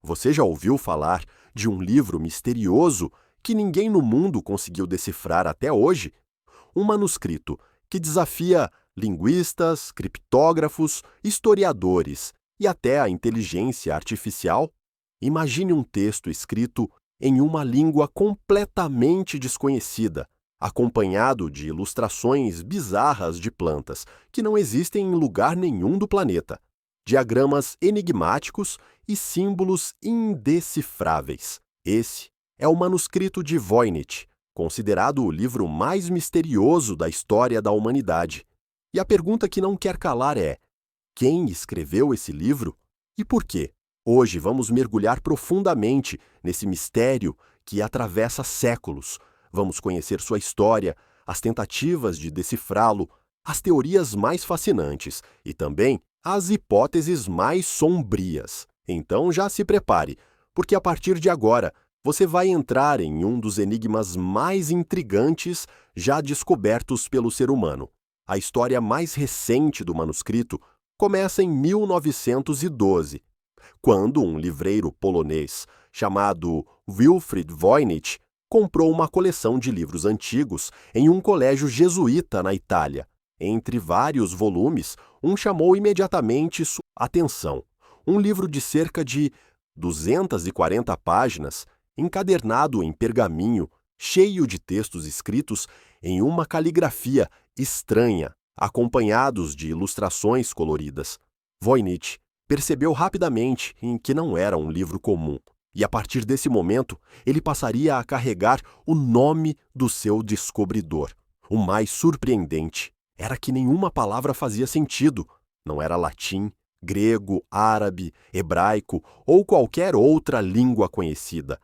Você já ouviu falar de um livro misterioso que ninguém no mundo conseguiu decifrar até hoje? Um manuscrito que desafia linguistas, criptógrafos, historiadores e até a inteligência artificial? Imagine um texto escrito em uma língua completamente desconhecida, acompanhado de ilustrações bizarras de plantas que não existem em lugar nenhum do planeta, diagramas enigmáticos e símbolos indecifráveis. Esse é o manuscrito de Voynich, considerado o livro mais misterioso da história da humanidade. E a pergunta que não quer calar é: quem escreveu esse livro e por quê? Hoje vamos mergulhar profundamente nesse mistério que atravessa séculos. Vamos conhecer sua história, as tentativas de decifrá-lo, as teorias mais fascinantes e também as hipóteses mais sombrias. Então já se prepare, porque a partir de agora você vai entrar em um dos enigmas mais intrigantes já descobertos pelo ser humano. A história mais recente do manuscrito começa em 1912, quando um livreiro polonês chamado Wilfrid Voynich comprou uma coleção de livros antigos em um colégio jesuíta na Itália. Entre vários volumes, um chamou imediatamente sua atenção. Um livro de cerca de 240 páginas, encadernado em pergaminho, cheio de textos escritos em uma caligrafia estranha, acompanhados de ilustrações coloridas. Voynich percebeu rapidamente em que não era um livro comum, e a partir desse momento ele passaria a carregar o nome do seu descobridor. O mais surpreendente era que nenhuma palavra fazia sentido. Não era latim, grego, árabe, hebraico ou qualquer outra língua conhecida.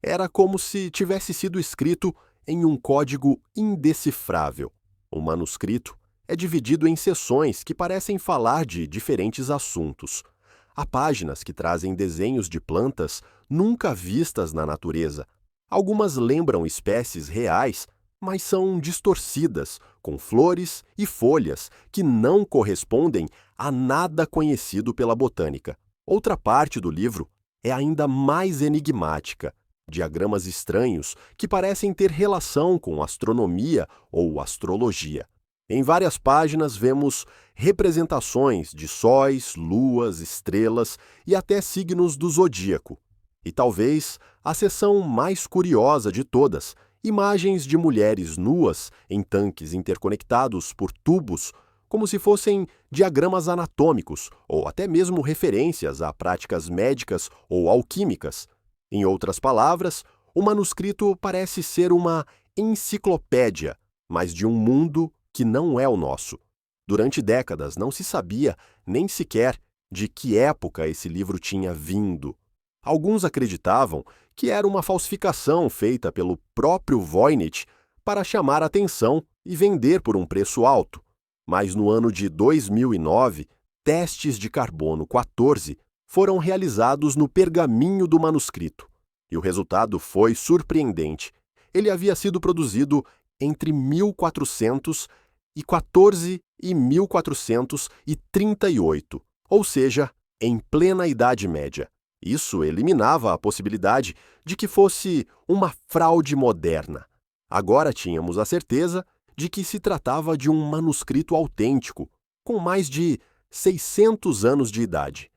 Era como se tivesse sido escrito em um código indecifrável. O manuscrito é dividido em seções que parecem falar de diferentes assuntos. Há páginas que trazem desenhos de plantas nunca vistas na natureza. Algumas lembram espécies reais, mas são distorcidas, com flores e folhas que não correspondem a nada conhecido pela botânica. Outra parte do livro é ainda mais enigmática. Diagramas estranhos que parecem ter relação com astronomia ou astrologia. Em várias páginas vemos representações de sóis, luas, estrelas e até signos do zodíaco. E talvez a seção mais curiosa de todas, imagens de mulheres nuas em tanques interconectados por tubos, como se fossem diagramas anatômicos ou até mesmo referências a práticas médicas ou alquímicas. Em outras palavras, o manuscrito parece ser uma enciclopédia, mas de um mundo que não é o nosso. Durante décadas não se sabia nem sequer de que época esse livro tinha vindo. Alguns acreditavam que era uma falsificação feita pelo próprio Voynich para chamar atenção e vender por um preço alto. Mas no ano de 2009, testes de carbono 14 foram realizados no pergaminho do manuscrito. E o resultado foi surpreendente. Ele havia sido produzido entre 1414 e 1438, ou seja, em plena Idade Média. Isso eliminava a possibilidade de que fosse uma fraude moderna. Agora tínhamos a certeza de que se tratava de um manuscrito autêntico, com mais de 600 anos de idade.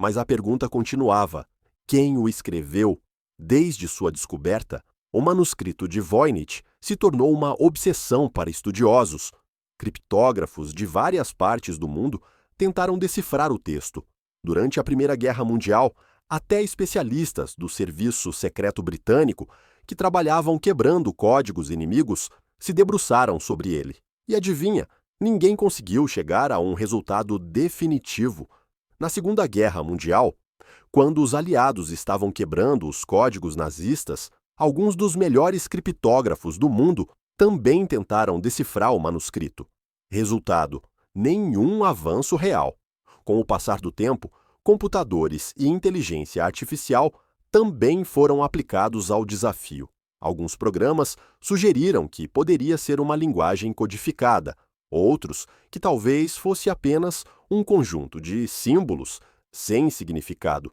Mas a pergunta continuava: quem o escreveu? Desde sua descoberta, o manuscrito de Voynich se tornou uma obsessão para estudiosos. Criptógrafos de várias partes do mundo tentaram decifrar o texto. Durante a Primeira Guerra Mundial, até especialistas do Serviço Secreto Britânico, que trabalhavam quebrando códigos inimigos, se debruçaram sobre ele. E adivinha, ninguém conseguiu chegar a um resultado definitivo. Na Segunda Guerra Mundial, quando os aliados estavam quebrando os códigos nazistas, alguns dos melhores criptógrafos do mundo também tentaram decifrar o manuscrito. Resultado: nenhum avanço real. Com o passar do tempo, computadores e inteligência artificial também foram aplicados ao desafio. Alguns programas sugeriram que poderia ser uma linguagem codificada, outros que talvez fosse apenas um conjunto de símbolos sem significado.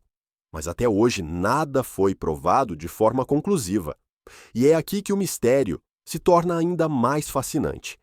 Mas até hoje nada foi provado de forma conclusiva. E é aqui que o mistério se torna ainda mais fascinante.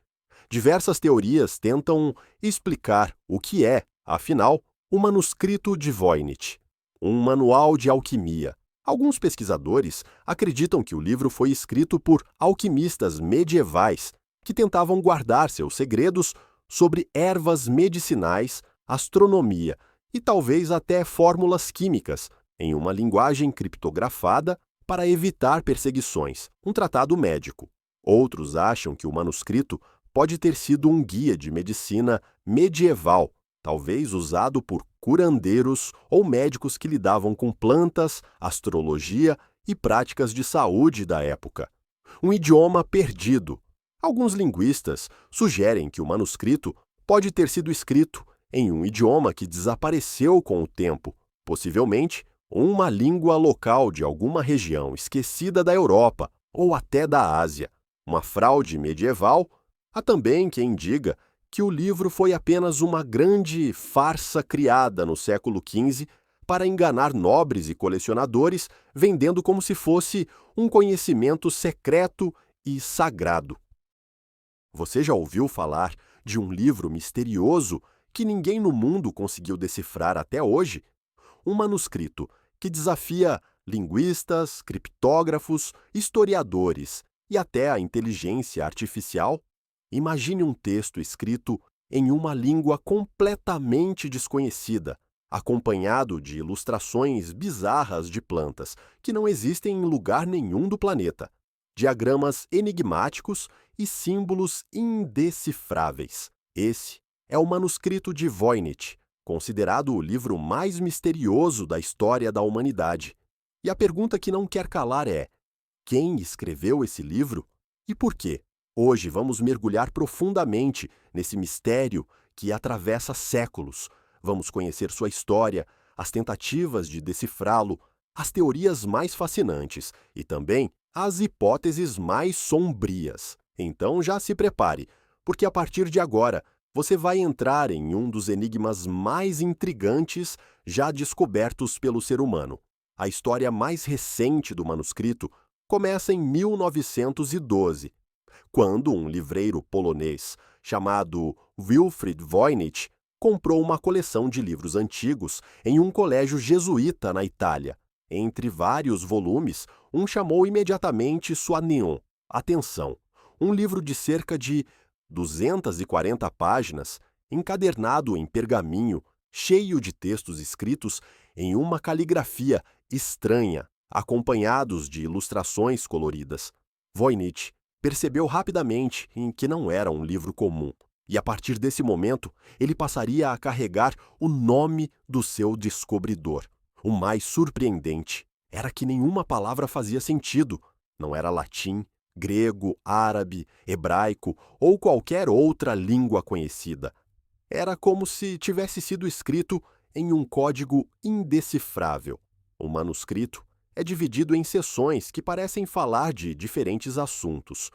Diversas teorias tentam explicar o que é, afinal, o manuscrito de Voynich, um manual de alquimia. Alguns pesquisadores acreditam que o livro foi escrito por alquimistas medievais que tentavam guardar seus segredos sobre ervas medicinais, astronomia e talvez até fórmulas químicas, em uma linguagem criptografada para evitar perseguições, um tratado médico. Outros acham que o manuscrito pode ter sido um guia de medicina medieval, talvez usado por curandeiros ou médicos que lidavam com plantas, astrologia e práticas de saúde da época. Um idioma perdido. Alguns linguistas sugerem que o manuscrito pode ter sido escrito em um idioma que desapareceu com o tempo, possivelmente uma língua local de alguma região esquecida da Europa ou até da Ásia. Uma fraude medieval. Há também quem diga que o livro foi apenas uma grande farsa criada no século XV para enganar nobres e colecionadores, vendendo como se fosse um conhecimento secreto e sagrado. Você já ouviu falar de um livro misterioso que ninguém no mundo conseguiu decifrar até hoje? Um manuscrito que desafia linguistas, criptógrafos, historiadores e até a inteligência artificial? Imagine um texto escrito em uma língua completamente desconhecida, acompanhado de ilustrações bizarras de plantas que não existem em lugar nenhum do planeta, diagramas enigmáticos e símbolos indecifráveis. Esse é o manuscrito de Voynich, considerado o livro mais misterioso da história da humanidade. E a pergunta que não quer calar é: quem escreveu esse livro e por quê? Hoje vamos mergulhar profundamente nesse mistério que atravessa séculos. Vamos conhecer sua história, as tentativas de decifrá-lo, as teorias mais fascinantes e também as hipóteses mais sombrias. Então já se prepare, porque a partir de agora você vai entrar em um dos enigmas mais intrigantes já descobertos pelo ser humano. A história mais recente do manuscrito começa em 1912. Quando um livreiro polonês chamado Wilfrid Voynich comprou uma coleção de livros antigos em um colégio jesuíta na Itália. Entre vários volumes, um chamou imediatamente sua atenção. Um livro de cerca de 240 páginas, encadernado em pergaminho, cheio de textos escritos em uma caligrafia estranha, acompanhados de ilustrações coloridas. Voynich percebeu rapidamente em que não era um livro comum, e a partir desse momento ele passaria a carregar o nome do seu descobridor. O mais surpreendente era que nenhuma palavra fazia sentido. Não era latim, grego, árabe, hebraico ou qualquer outra língua conhecida. Era como se tivesse sido escrito em um código indecifrável. O manuscrito é dividido em seções que parecem falar de diferentes assuntos.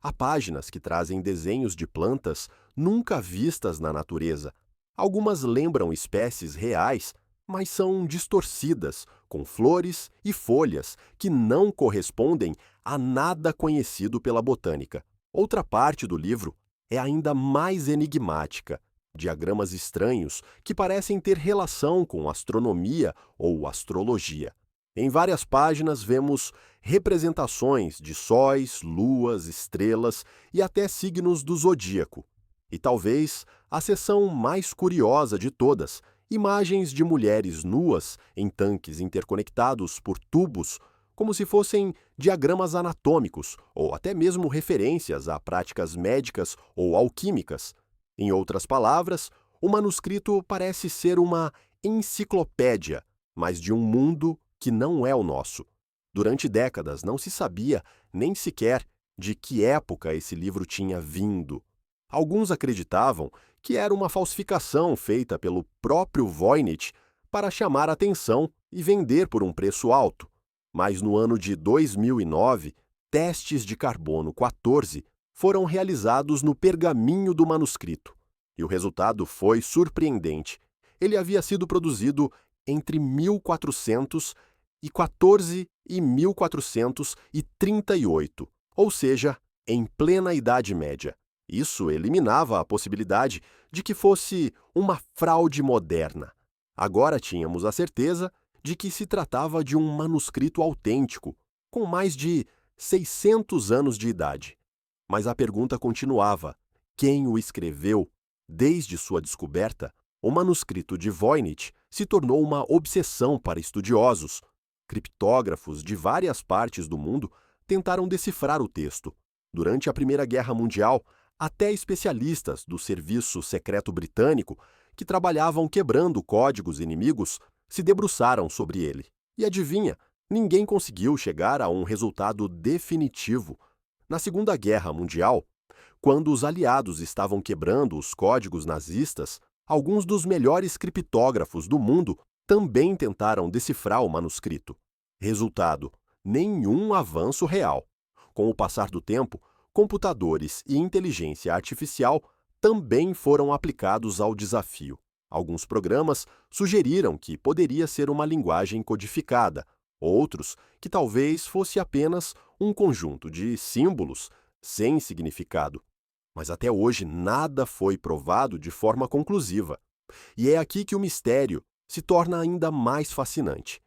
Há páginas que trazem desenhos de plantas nunca vistas na natureza. Algumas lembram espécies reais, mas são distorcidas, com flores e folhas que não correspondem a nada conhecido pela botânica. Outra parte do livro é ainda mais enigmática. Diagramas estranhos que parecem ter relação com astronomia ou astrologia. Em várias páginas vemos representações de sóis, luas, estrelas e até signos do zodíaco. E talvez a seção mais curiosa de todas, imagens de mulheres nuas em tanques interconectados por tubos, como se fossem diagramas anatômicos ou até mesmo referências a práticas médicas ou alquímicas. Em outras palavras, o manuscrito parece ser uma enciclopédia, mas de um mundo que não é o nosso. Durante décadas não se sabia nem sequer de que época esse livro tinha vindo. Alguns acreditavam que era uma falsificação feita pelo próprio Voynich para chamar atenção e vender por um preço alto. Mas no ano de 2009, testes de carbono 14 foram realizados no pergaminho do manuscrito. E o resultado foi surpreendente. Ele havia sido produzido entre 1414 e 1438, ou seja, em plena Idade Média. Isso eliminava a possibilidade de que fosse uma fraude moderna. Agora tínhamos a certeza de que se tratava de um manuscrito autêntico, com mais de 600 anos de idade. Mas a pergunta continuava: quem o escreveu? Desde sua descoberta, o manuscrito de Voynich se tornou uma obsessão para estudiosos. Criptógrafos de várias partes do mundo tentaram decifrar o texto. Durante a Primeira Guerra Mundial, até especialistas do Serviço Secreto Britânico, que trabalhavam quebrando códigos inimigos, se debruçaram sobre ele. E adivinha, ninguém conseguiu chegar a um resultado definitivo. Na Segunda Guerra Mundial, quando os aliados estavam quebrando os códigos nazistas, alguns dos melhores criptógrafos do mundo também tentaram decifrar o manuscrito. Resultado: nenhum avanço real. Com o passar do tempo, computadores e inteligência artificial também foram aplicados ao desafio. Alguns programas sugeriram que poderia ser uma linguagem codificada, outros que talvez fosse apenas um conjunto de símbolos sem significado. Mas até hoje nada foi provado de forma conclusiva. E é aqui que o mistério se torna ainda mais fascinante.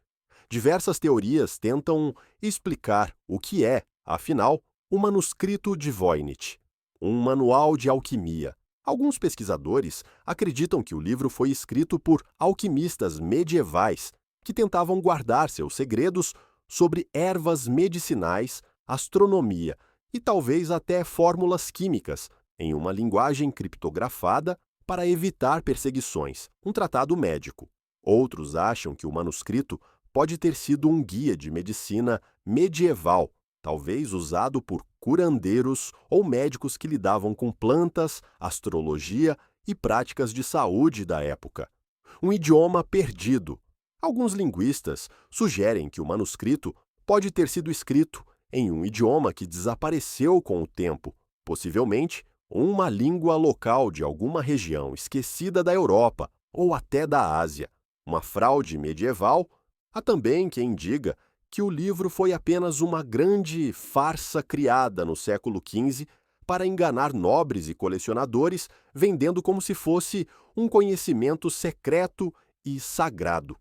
Diversas teorias tentam explicar o que é, afinal, o manuscrito de Voynich, um manual de alquimia. Alguns pesquisadores acreditam que o livro foi escrito por alquimistas medievais que tentavam guardar seus segredos sobre ervas medicinais, astronomia e talvez até fórmulas químicas em uma linguagem criptografada para evitar perseguições, um tratado médico. Outros acham que o manuscrito pode ter sido um guia de medicina medieval, talvez usado por curandeiros ou médicos que lidavam com plantas, astrologia e práticas de saúde da época. Um idioma perdido. Alguns linguistas sugerem que o manuscrito pode ter sido escrito em um idioma que desapareceu com o tempo, possivelmente uma língua local de alguma região esquecida da Europa ou até da Ásia. Uma fraude medieval. Há também quem diga que o livro foi apenas uma grande farsa criada no século XV para enganar nobres e colecionadores, vendendo como se fosse um conhecimento secreto e sagrado.